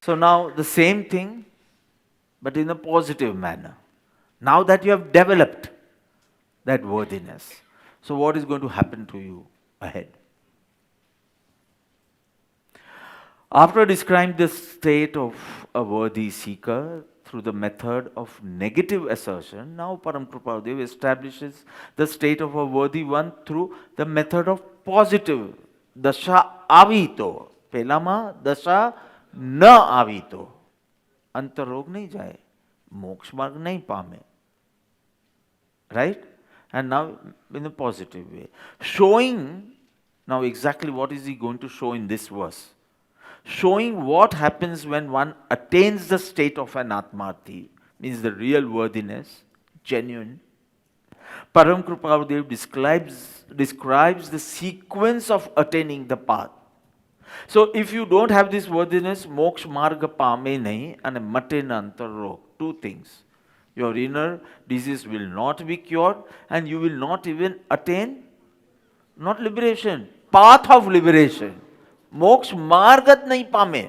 So now the same thing, but in a positive manner. Now that you have developed that worthiness, so what is going to happen to you ahead? After describing the state of a worthy seeker through the method of negative assertion, now Param Kripadev establishes the state of a worthy one through the method of positive. Dasha avito. પહેલામાં દશા ન આવી તો અંતરોગ નહીં જાય, મોક્ષ માર્ગ નહીં પામે. Right? And now in a positive way. Showing, now exactly what is he going to show in this verse? Showing what happens when one attains the state of an Atmarthi, means the real worthiness, genuine. Param Kripadev describes the sequence of attaining the path. So if you don't have this worthiness, moksha marga pame nahi and mate na antarrog. Two things. Your inner disease will not be cured and you will not even attain, not liberation, path of liberation. મોક્ષ માર્ગ જ નહીં પામે.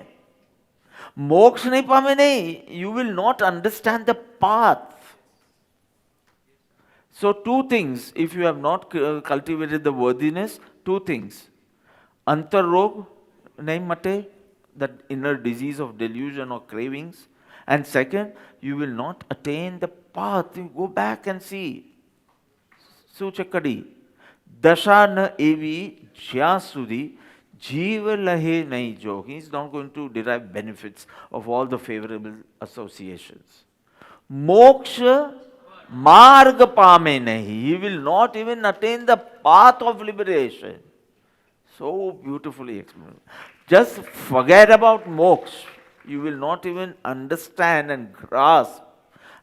મોક્ષ નહીં પામે નહીં. You will not understand the path. So two things, if you have not cultivated the worthiness, two things. Antarrog nahi mate, that inner disease of delusion or cravings. And second, you will not attain the path. You go back and see. Suchakadi. Dasha na evi jya sudhi Jiva lahe nahi jog. He is not going to derive benefits of all the favorable associations. Moksha marga pame nahi. He will not even attain the path of liberation. So beautifully explained. Just forget about moksha. You will not even understand and grasp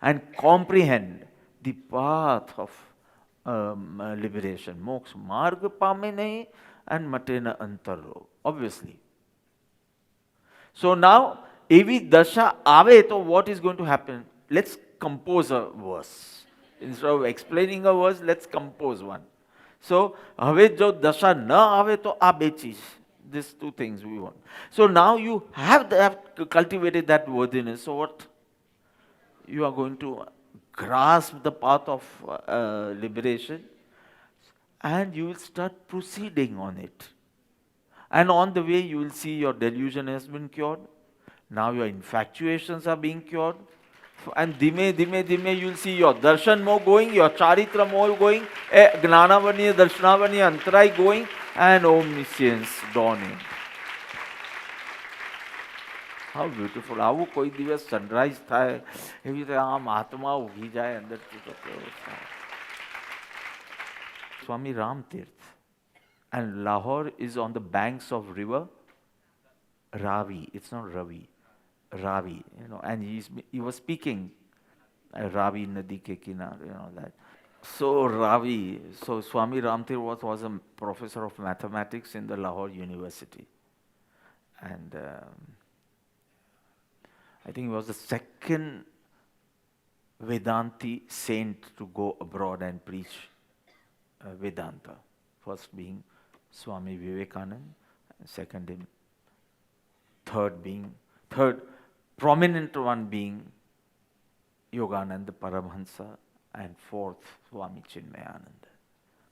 and comprehend the path of liberation. Moksha marga pame nahi and matena antarrog, obviously. So now, evi dasha ave, to what is going to happen? Let's compose a verse. Instead of explaining a verse, let's compose one. So, have jo dasha na ave to a be cheez. These two things we want. So now you have cultivated that worthiness. So what? You are going to grasp the path of liberation. And you will start proceeding on it. And on the way, you will see your delusion has been cured. Now your infatuations are being cured. And dime, you will see your darshan mo going, your charitra mo going, gnanavani, darshanavani, antarai going, and omniscience dawning. How beautiful. આવું કોઈ દિવસ sunrise થાય એવી રીતે આમ આત્મા ઉગી જાય અંદરથી તો કેવું થાય. Swami Ram Tirth, and Lahore is on the banks of river Ravi. It's not Ravi, Ravi. And he was speaking Ravi Nadi ke kinar, that. So Ravi, so Swami Ram Tirth was a professor of mathematics in the Lahore University, and I think he was the second Vedanti saint to go abroad and preach Vedanta. First being Swami Vivekananda, second him, third prominent one being Yogananda Paramahansa, and fourth Swami Chinmayananda.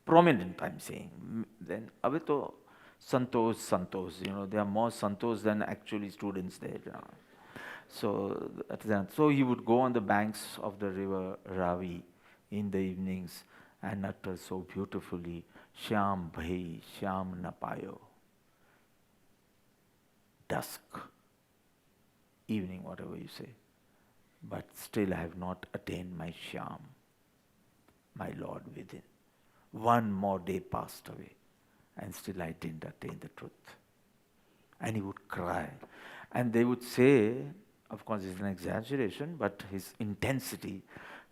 Prominent, I'm saying. Then Abhito Santos, there are more Santos than actually students there. So he would go on the banks of the river Ravi in the evenings and utter so beautifully, Shyam bhai, Shyam na payo. Dusk, evening, whatever you say. But still I have not attained my Shyam, my Lord within. One more day passed away, and still I didn't attain the truth. And he would cry. And they would say, of course it's an exaggeration, but his intensity,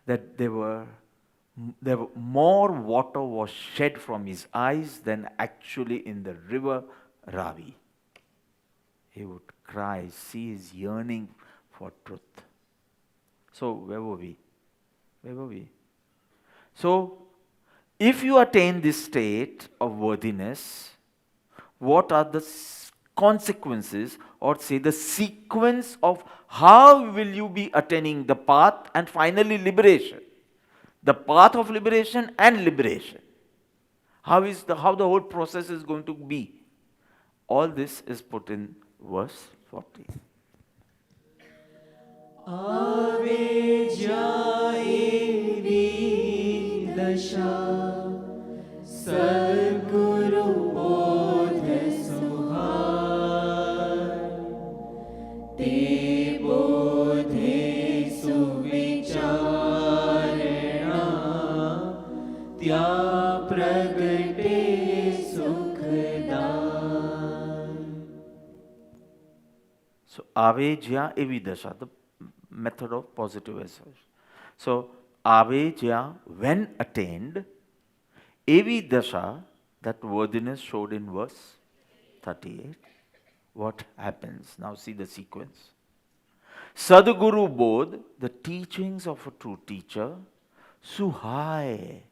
that there were more water was shed from his eyes than actually in the river Ravi. He would cry, see his yearning for truth. So where were we? So if you attain this state of worthiness, what are the consequences or say the sequence of how will you be attaining the path and finally liberation. The path of liberation and liberation. How the whole process is going to be. All this is put in verse 40. आवेज्या एवी दशा सद्गुरु बोध सुहाय ते बोधे सुविचारणा त्या प्रगटे सुखदाय. So, avejya evi dasha, the method of positive assertion. So, avejya, when attained, evi dasha, that worthiness showed in verse 38. What happens? Now see the sequence. Sadguru Bodh, the teachings of a true teacher, Suhai.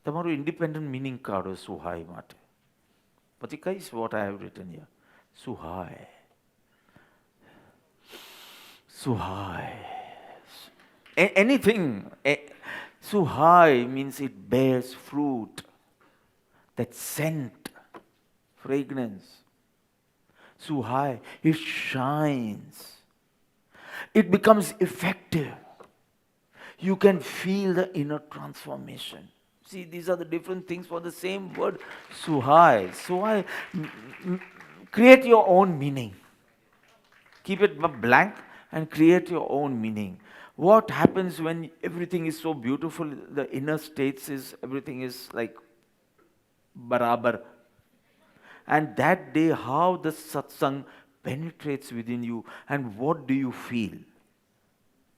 Tamaru independent meaning kaado Suhai mate. Patika is what I have written here. Suhai. Suhai. Anything. Suhai means it bears fruit. That scent, fragrance. Suhai, it shines. It becomes effective. You can feel the inner transformation. See, these are the different things for the same word, Suhai. Suhai, create your own meaning. Keep it blank and create your own meaning. What happens when everything is so beautiful, the inner states is, everything is like barabar. And that day, how the satsang penetrates within you and what do you feel?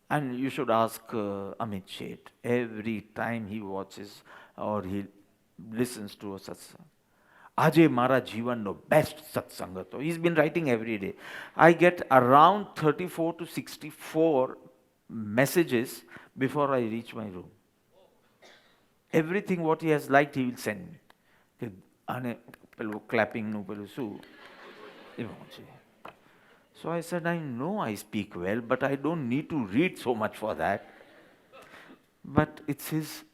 And you should ask Amit Sheth every time he watches or he listens to a satsang. Aje mara jivan no best satsang hato. He's been writing every day. I get around 34 to 64 messages before I reach my room. Everything what he has liked, he will send me. Clapping no pelusu. So I said, I know I speak well, but I don't need to read so much for that. But it's his.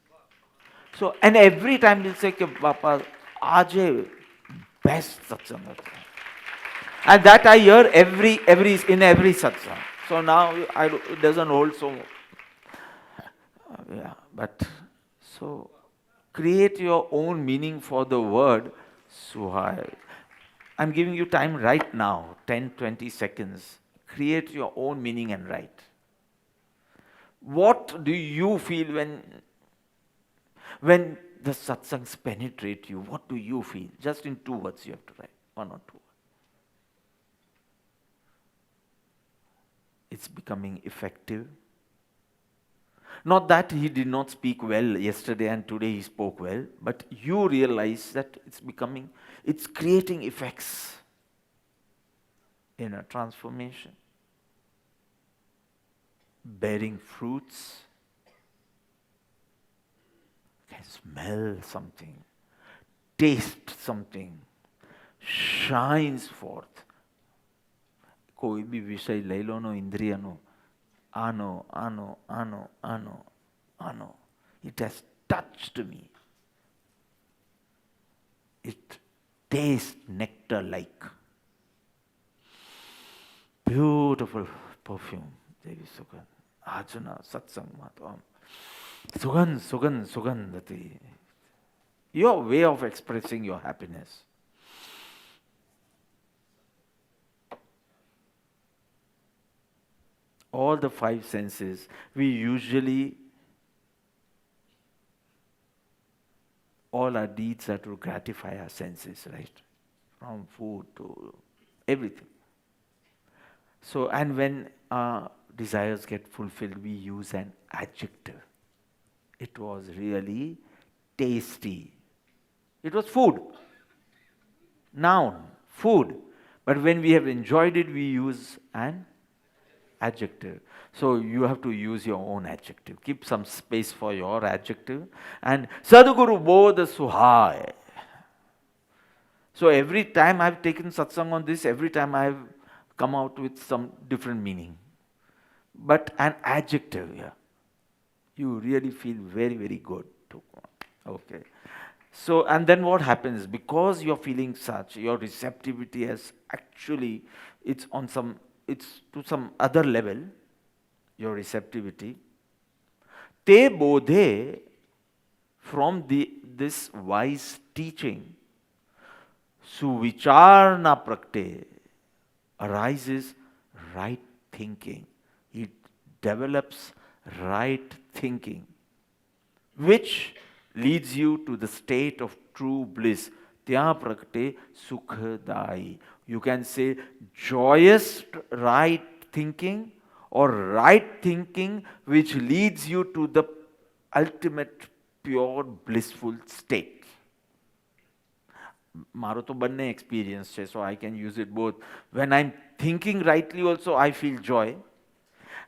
So, and every time he'll say, Papa, Aaj best satsang. And that I hear in every satsang. So now it doesn't hold so. Yeah, but so create your own meaning for the word Suhai. I'm giving you time right now, 10, 20 seconds. Create your own meaning and write. What do you feel when the satsangs penetrate you? What do you feel? Just in 2 words you have to write, 1 or 2 words. It's becoming effective. Not that he did not speak well yesterday and today he spoke well, but you realize that it's creating effects in a transformation, bearing fruits, can smell something, taste something, shines forth. कोई भी विषय ले लो no इंद्रिय no ano. It has touched me. It tastes nectar like. Beautiful perfume. Devi Sugandh. Ajana satsang matam. Sugandhati. Your way of expressing your happiness. All the 5 senses, we usually, all our deeds are to gratify our senses, right? From food to everything. So, and when our desires get fulfilled, we use an adjective. It was really tasty. It was food. Noun, food. But when we have enjoyed it, we use an adjective. So you have to use your own adjective. Keep some space for your adjective. And Sadguru Bodh Suhai. So every time I've taken satsang on this, every time I've come out with some different meaning. But an adjective here. You really feel very, very good. Okay. So, and then what happens? Because you're feeling such, your receptivity has actually, it's to some other level, your receptivity. Te bodhe, from this wise teaching, suvicharna prakte, arises right thinking. It develops right thinking, which leads you to the state of true bliss. Tya prakte sukhadai. You can say joyous right thinking or right thinking which leads you to the ultimate pure blissful state. મારો તો બંને experience છે, so I can use it both. When I'm thinking rightly also, I feel joy.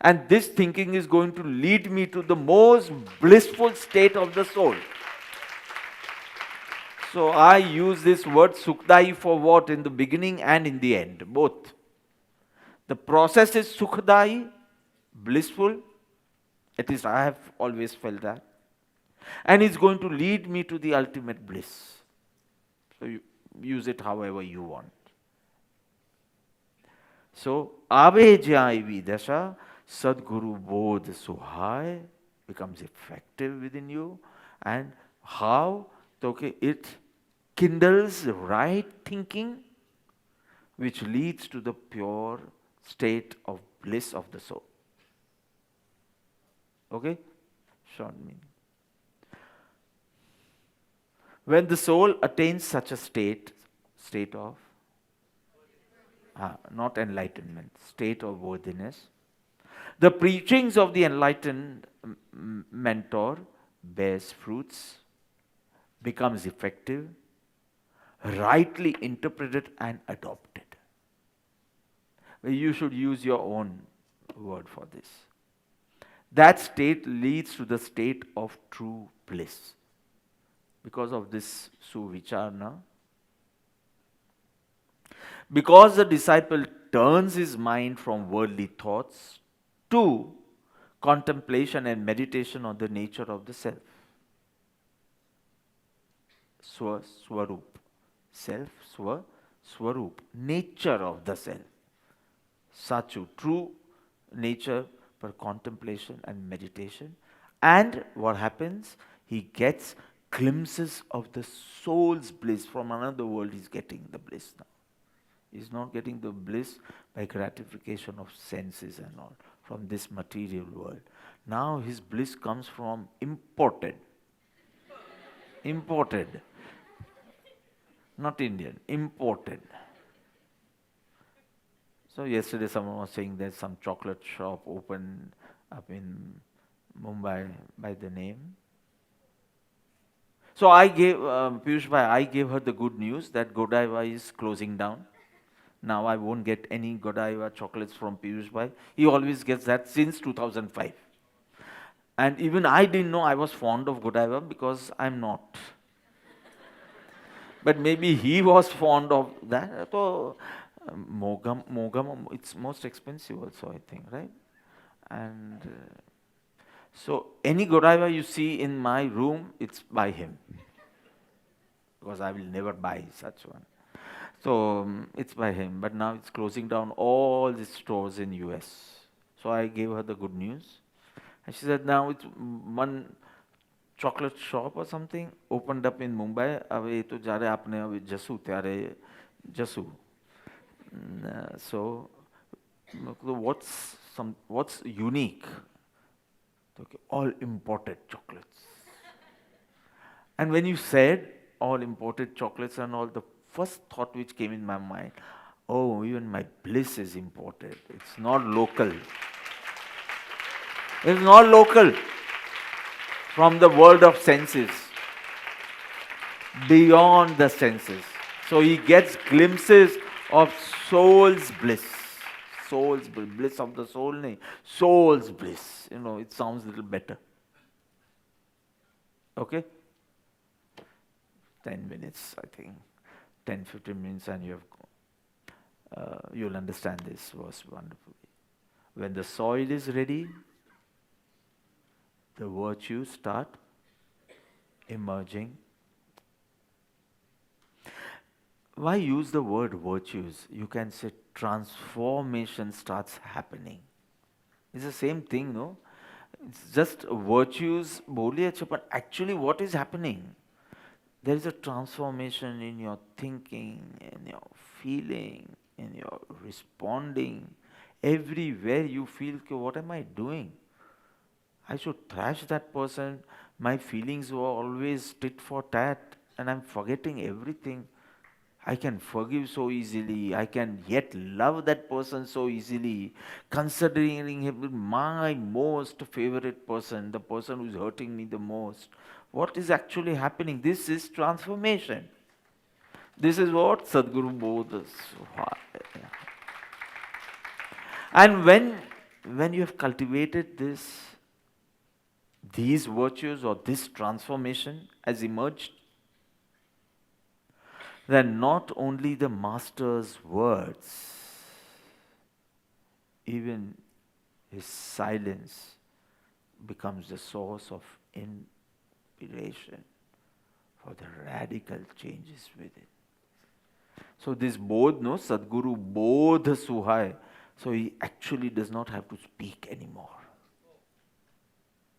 And this thinking is going to lead me to the most blissful state of the soul. So I use this word Sukhdai for what? In the beginning and in the end, both. The process is Sukhdai, blissful. At least I have always felt that. And it's going to lead me to the ultimate bliss. So you use it however you want. So, Ave Jai Vidasha, Sadguru Bodh Suhai becomes effective within you. And how? Okay, it kindles right thinking, which leads to the pure state of bliss of the soul. Okay? Short meaning. When the soul attains such a state of, not enlightenment, state of worthiness, the preachings of the enlightened mentor bears fruits, becomes effective, rightly interpreted and adopted. Well, you should use your own word for this. That state leads to the state of true bliss. Because of this suvicharna, because the disciple turns his mind from worldly thoughts to contemplation and meditation on the nature of the self. Swarup. Self, Swarup. Nature of the self. Sachu. True nature for contemplation and meditation. And what happens? He gets glimpses of the soul's bliss. From another world he's getting the bliss now. He's not getting the bliss by gratification of senses and all, from this material world. Now his bliss comes from imported. Not Indian, imported. So yesterday someone was saying there's some chocolate shop opened up in Mumbai by the name. So I gave, Piyush Bhai, I gave her the good news that Godiva is closing down. Now I won't get any Godiva chocolates from Piyush Bhai. He always gets that since 2005. And even I didn't know I was fond of Godiva because I'm not. But maybe he was fond of that. So, Mogam, it's most expensive also, I think, right? And so any Godiva you see in my room, it's by him. Because I will never buy such one. So it's by him. But now it's closing down all the stores in US. So I gave her the good news. And she said now it's one chocolate shop or something opened up in Mumbai. હવે તો જ્યારે આપણે હવે જશું ત્યારે જશું. So what's unique? Okay, all imported chocolates. And when you said all imported chocolates and all, the first thought which came in my mind, oh, even my bliss is imported. It's not local. It's not local. From the world of senses. Beyond the senses. So he gets glimpses of soul's bliss. Soul's bliss of the soul, nahi. Soul's bliss. You know, it sounds a little better. Okay? 10 minutes, I think. 10-15 minutes and you'll understand this verse wonderfully. When the soil is ready, the virtues start emerging. Why use the word virtues? You can say transformation starts happening. It's the same thing, no? It's just virtues, but actually what is happening? There is a transformation in your thinking, in your feeling, in your responding. Everywhere you feel, "Okay, what am I doing? I should trash that person. My feelings were always tit for tat, and I'm forgetting everything. I can forgive so easily. I can yet love that person so easily, considering him my most favorite person, the person who's hurting me the most." What is actually happening? This is transformation. This is what Sadhguru Bodh. And when you have cultivated these virtues or this transformation has emerged, then not only the master's words, even his silence becomes the source of inspiration for the radical changes within. So this Bodh, no, Sadhguru Bodh Suhai, so he actually does not have to speak anymore.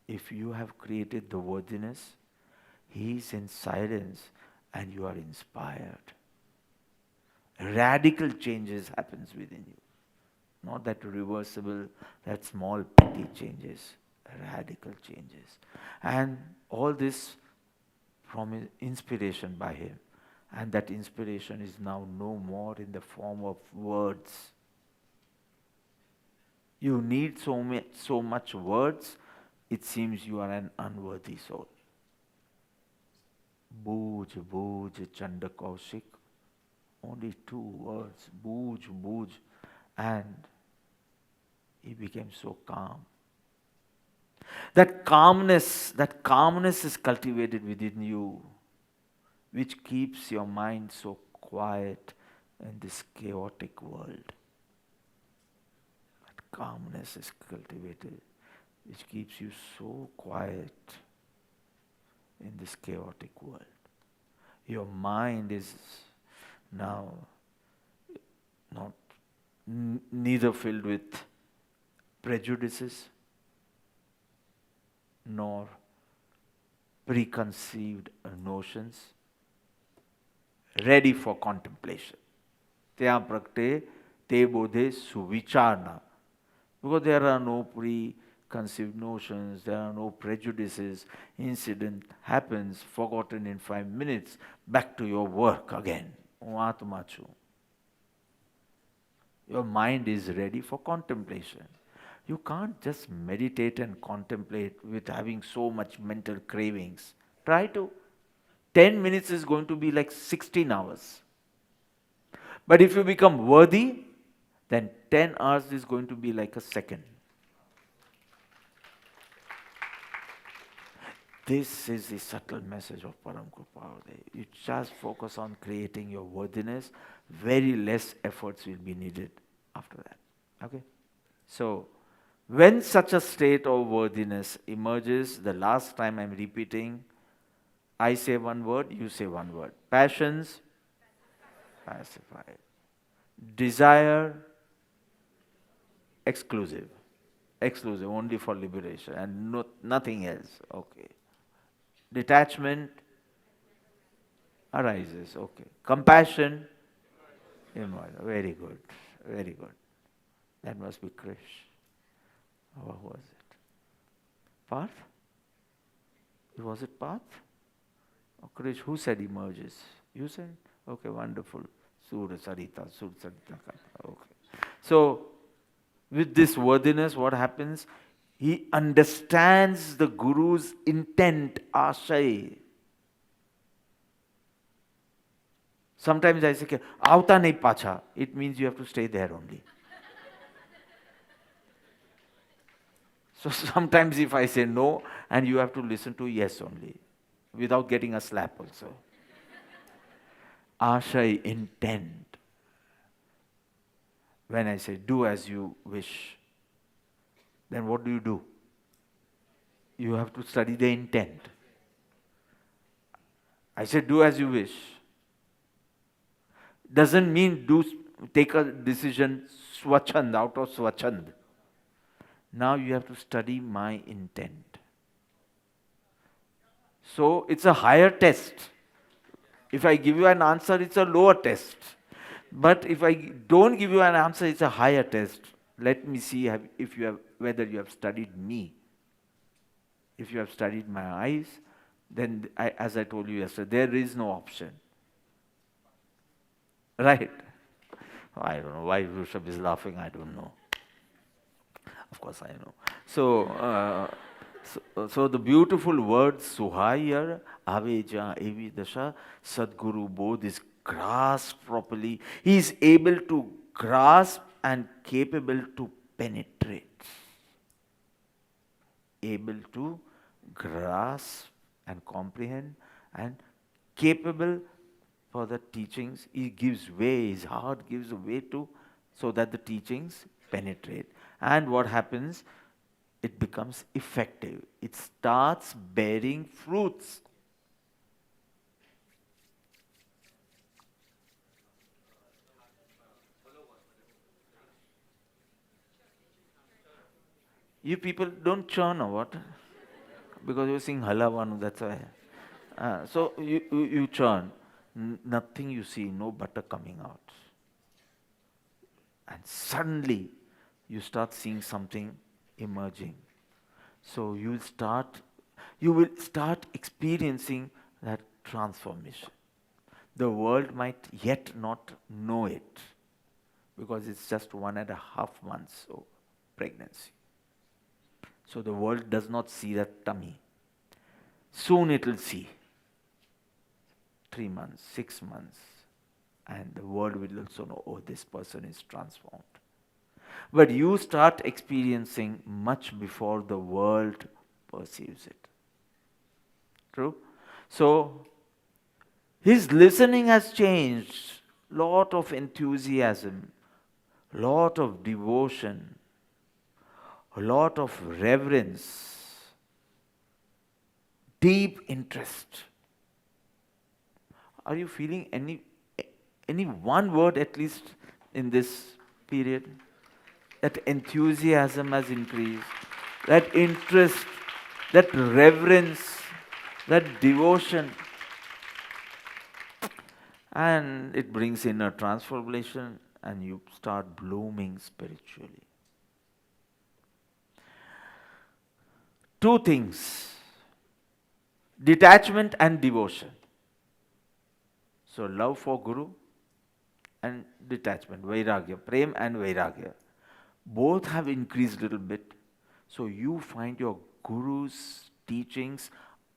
If you have created the worthiness, he is in silence and you are inspired. Radical changes happens within you. Not that reversible, that small petty changes, radical changes. And all this from inspiration by him. And that inspiration is now no more in the form of words. You need so much words, it seems you are an unworthy soul. Booj, booj, Chanda Kaushik. Only 2 words, booj, booj. And he became so calm. That calmness is cultivated within you, which keeps your mind so quiet in this chaotic world. That calmness is cultivated, which keeps you so quiet in this chaotic world. Your mind is now neither filled with prejudices nor preconceived notions, ready for contemplation. Tya prakte te bodhe suvicharna. Because there are no preconceived notions, there are no prejudices. Incident happens, forgotten in 5 minutes, back to your work again. Atma chu. Your mind is ready for contemplation. You can't just meditate and contemplate with having so much mental cravings. Try to. 10 minutes is going to be like 16 hours. But if you become worthy, then 10 hours is going to be like a second. This is the subtle message of Param Kripalude. You just focus on creating your worthiness. Very less efforts will be needed after that. Okay? So, when such a state of worthiness emerges, the last time I'm repeating, I say one word, you say one word. Passions, pacified. Desire, exclusive. Exclusive, only for liberation and nothing else. Okay. Detachment arises. Okay. Compassion, immortal. Very good. Very good. That must be Krish. What was it? Parth? Was it Parth? Or Krish? Who said emerges? You said? Okay, wonderful. Surya Sarita. Okay. So, with this worthiness, what happens? He understands the Guru's intent, ashay. Sometimes I say, "Avta nahi pacha." It means you have to stay there only. So sometimes if I say no, and you have to listen to yes only, without getting a slap also. Ashay, intend. When I say do as you wish, then what do? You have to study the intent. I said do as you wish. Doesn't mean take a decision swachand, out of swachand. Now you have to study my intent. So it's a higher test. If I give you an answer, it's a lower test. But if I don't give you an answer, it's a higher test. Let me see whether you have studied me. If you have studied my eyes, then as I told you yesterday, there is no option. Right? I don't know why Rishabh is laughing, I don't know. Of course I know. So the beautiful word Suhaya, Aveja, Evidasha, Sadguru Bodh is grasped properly. He is able to grasp and capable to penetrate. Able to grasp and comprehend and capable for the teachings. He gives way, his heart gives way to, so that the teachings penetrate. And what happens? It becomes effective. It starts bearing fruits. You people don't churn or what? Because you're saying halavanu, that's why. So you churn. Nothing you see, no butter coming out. And suddenly you start seeing something emerging. So you will start experiencing that transformation. The world might yet not know it because it's just 1.5 months of pregnancy. So the world does not see that tummy. Soon it will see. 3 months, 6 months. And the world will also know, oh, this person is transformed. But you start experiencing much before the world perceives it. True? So, his listening has changed. Lot of enthusiasm, lot of devotion, a lot of reverence, deep interest. Are you feeling any one word at least in this period? That enthusiasm has increased, that interest, that reverence, that devotion. And it brings in a transformation and you start blooming spiritually. 2 things, detachment and devotion. So love for Guru and detachment, Vairagya, Prem and Vairagya. Both have increased a little bit. So you find your Guru's teachings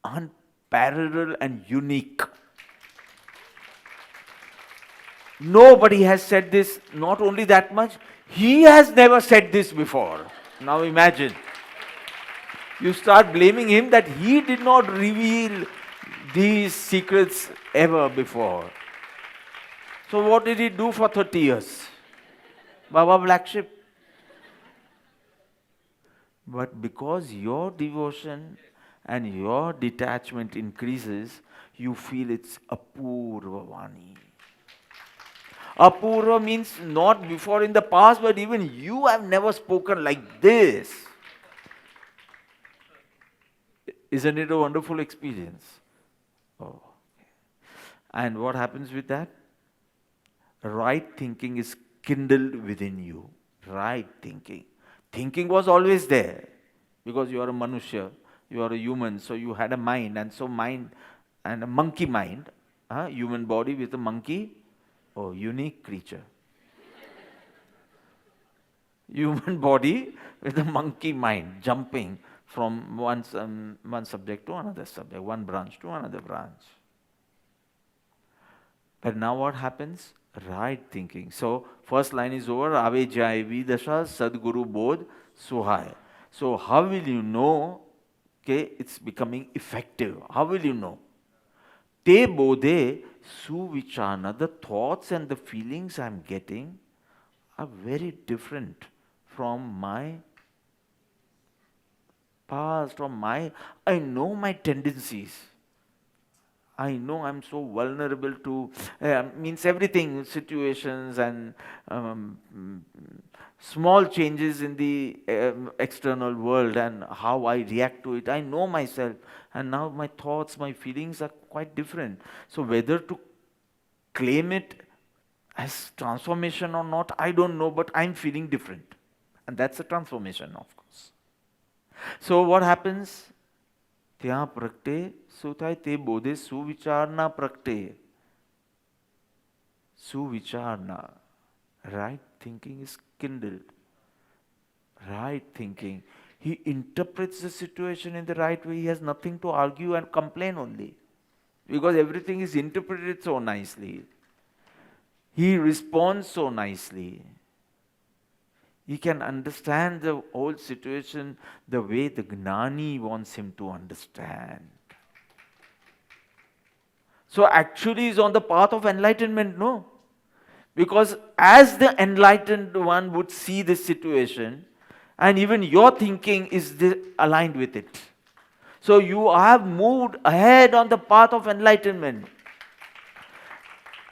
unparalleled and unique. Nobody has said this, not only that much, he has never said this before. Now imagine. You start blaming him that he did not reveal these secrets ever before. So what did he do for 30 years? Baba Black Sheep. But because your devotion and your detachment increases, you feel it's Apurva Vani. Apurva means not before in the past, but even you have never spoken like this. Isn't it a wonderful experience? Oh. And what happens with that? Right thinking is kindled within you. Right thinking. Thinking was always there because you are a Manushya, you are a human, so you had a mind, and so mind and a monkey mind, human body with a monkey, unique creature. Human body with a monkey mind, jumping from one subject to another subject, one branch to another branch. But now what happens? Right thinking. So first line is over. Ave jai vidasha Sadguru Bodh Suhaya. So how will you know it's becoming effective? How will you know? Te bodhe suvicharna. The thoughts and the feelings I'm getting are very different from my past, I know my tendencies. I know I'm so vulnerable to, means everything, situations and small changes in the external world and how I react to it. I know myself, and now my thoughts, my feelings are quite different. So, whether to claim it as transformation or not, I don't know, but I'm feeling different. And that's a transformation, of course. So, what happens? ત્યાં પ્રગટે શું થાય તે બોધે સુવિચારના પ્રગટે સુવિચારના right thinking is kindled. Right thinking, he interprets the situation in the right way. He has nothing to argue and complain only, because everything is interpreted so nicely. He responds so nicely. He can understand the whole situation the way the Gnani wants him to understand. So actually he's on the path of enlightenment, no? Because as the enlightened one would see this situation, and even your thinking is aligned with it. So you have moved ahead on the path of enlightenment.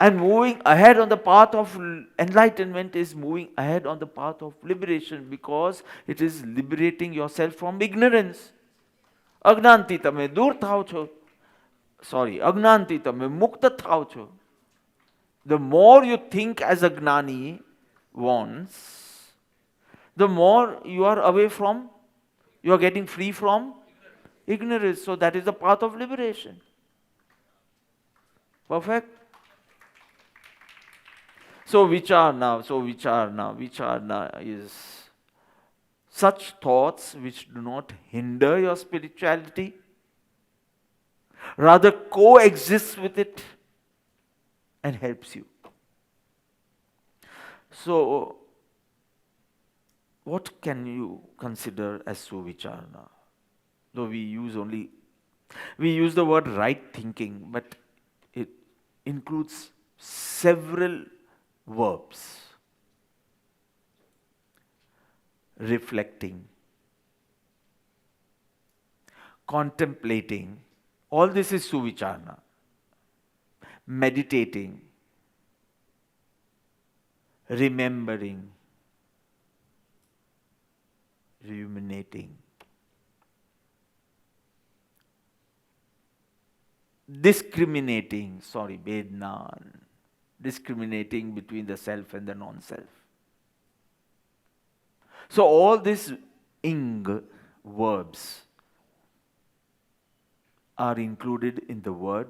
And moving ahead on the path of enlightenment is moving ahead on the path of liberation, because it is liberating yourself from ignorance. અજ્ઞાનથી તમે દૂર થાઓ છો. અજ્ઞાનથી તમે મુક્ત થાઓ છો. The more you think as a Gnani wants, the more you are away from, you are getting free from ignorance. So that is the path of liberation. Perfect? So vicharna is such thoughts which do not hinder your spirituality, rather coexist with it and helps you. So, what can you consider as suvicharna? Though we use the word right thinking, but it includes several verbs. Reflecting, contemplating, all this is suvicharna. Meditating, remembering, ruminating, Vednan, discriminating between the self and the non-self. So all these ing verbs are included in the word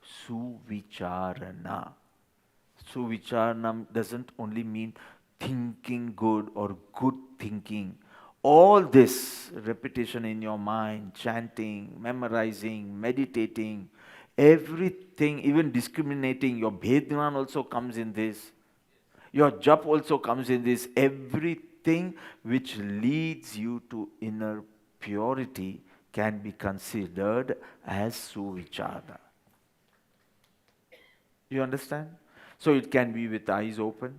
suvicharana. Suvicharana doesn't only mean thinking good or good thinking. All this repetition in your mind, chanting, memorizing, meditating, everything, even discriminating, your Bhednan also comes in this. Your jap also comes in this. Everything which leads you to inner purity can be considered as suvicharana. You understand? So it can be with eyes open.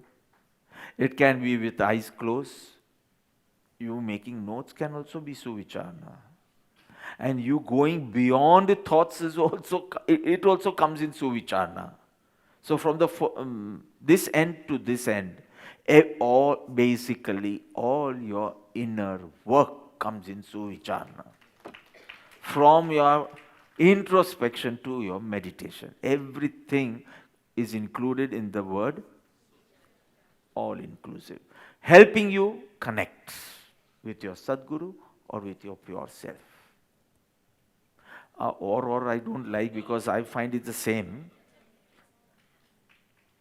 It can be with eyes closed. You making notes can also be suvicharana. And you going beyond the thoughts is also, it also comes in suvicharana. So from this end to this end, basically all your inner work comes in suvicharana. From your introspection to your meditation, everything is included in the word all inclusive, helping you connect with your Sadguru or with your pure self. Or I don't like, because I find it the same.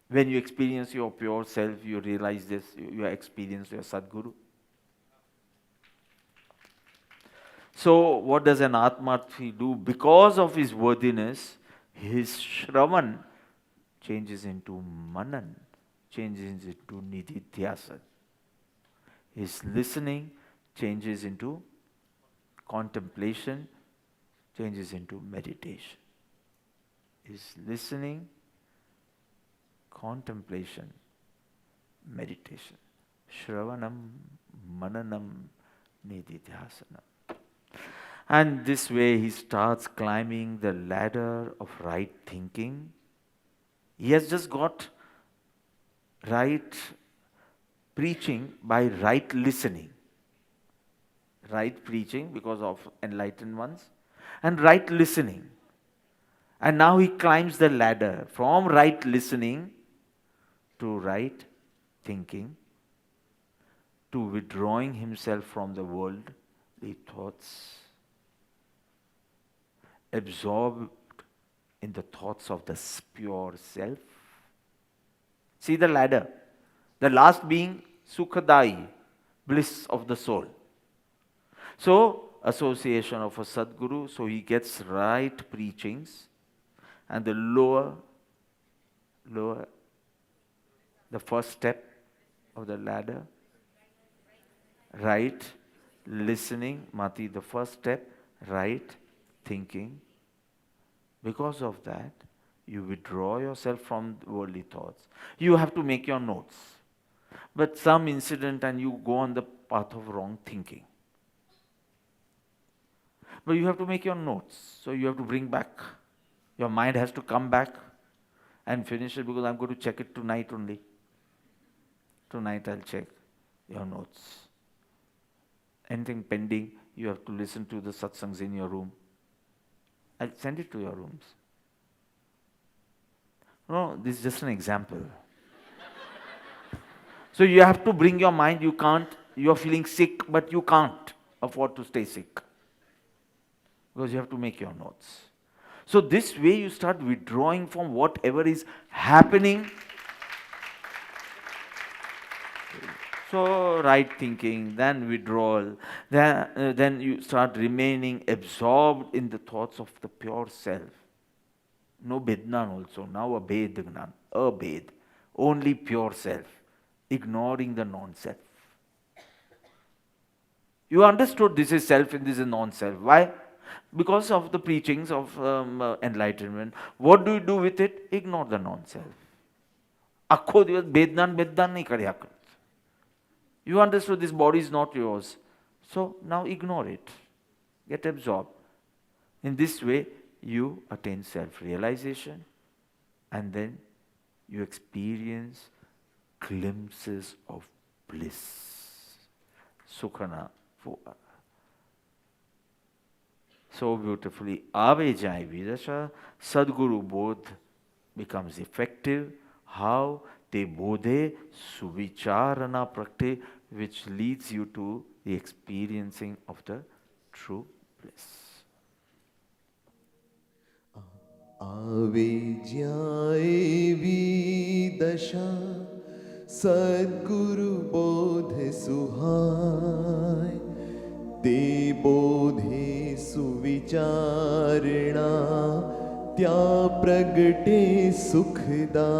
When you experience your pure self, you realize this, you experience your Sadguru. So what does an Atmarthi do? Because of his worthiness, his Shravan changes into Manan, changes into Nididhyasa. His listening changes into contemplation, changes into meditation. is listening, contemplation, meditation. Shravanam, Mananam, Nididhyasanam. And this way he starts climbing the ladder of right thinking. He has just got right preaching by right listening. Right preaching because of enlightened ones, and right listening. And now he climbs the ladder from right listening to right thinking, to withdrawing himself from the worldly thoughts, absorbed in the thoughts of the pure self. See the ladder. The last being Sukhadai, bliss of the soul. So, association of a Sadguru, so he gets right preachings, and the lower, the first step of the ladder, right listening, Mati, the first step, right thinking. Because of that, you withdraw yourself from worldly thoughts. You have to make your notes. But some incident and you go on the path of wrong thinking. But you have to make your notes. So you have to bring back. Your mind has to come back and finish it, because I'm going to check it tonight only. Tonight I'll check your notes. Anything pending, you have to listen to the satsangs in your room. I'll send it to your rooms. No, this is just an example. So you have to bring your mind. You can't, you're feeling sick, but you can't afford to stay sick, because you have to make your notes. So this way you start withdrawing from whatever is happening. So right thinking, then withdrawal, then you start remaining absorbed in the thoughts of the pure self. No Bednan also, now a Bedgnan, a Bed, only pure self, ignoring the non-self. You understood this is self and this is non-self. Why? Because of the preachings of enlightenment. What do you do with it? Ignore the non-self. Akho divas Bednan nahi karya kar. You understood this body is not yours. So now ignore it. Get absorbed. In this way, you attain self-realization, and then you experience glimpses of bliss. Sukhana. So beautifully, Ave Jai Vidasha, Sadguru Bodh becomes effective. How? Te Bodhe Suvicharana Prakte, which leads you to the experiencing of the true bliss. Ave Jai Vidasha, Sadguru Bodh Suhai, Te Bodhe Suvicharana, Tya Pragate Sukhda.